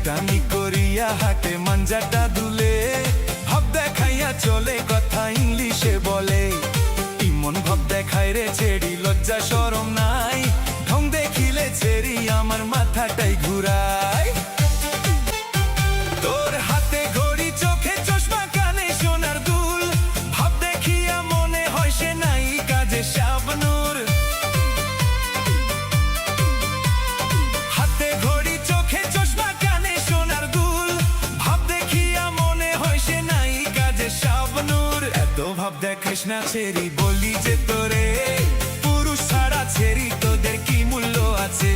টানি করিয়া হাতে মাঞ্জাটা দুলে, ভাব দেখাইয়া চলে কথা ইংলিশে বলে। ইমন ভাব দেখায় রে ছেড়ি লজ্জা শরম নাই, ঢং দেখিলে ছেড়ি আমার মাথাটাই ঘুরায়। তোর হাতে ঘড়ি চোখে চশমা কানে সোনার দুল, ভাব দেখিয়া মনে হয় সে নাই কাজে শাবনূর। হাতে ঘড়ি চোখে চশমা কানে সোনার দুল, ভাব দেখিয়া মনে হয় সে নাই কাজে শাবনূর। এত ভাব দেখাইস না ছেড়ি বলি যে তোরে, পুরুষ ছাড়া ছেড়ি তোদের কি মূল্য আছে।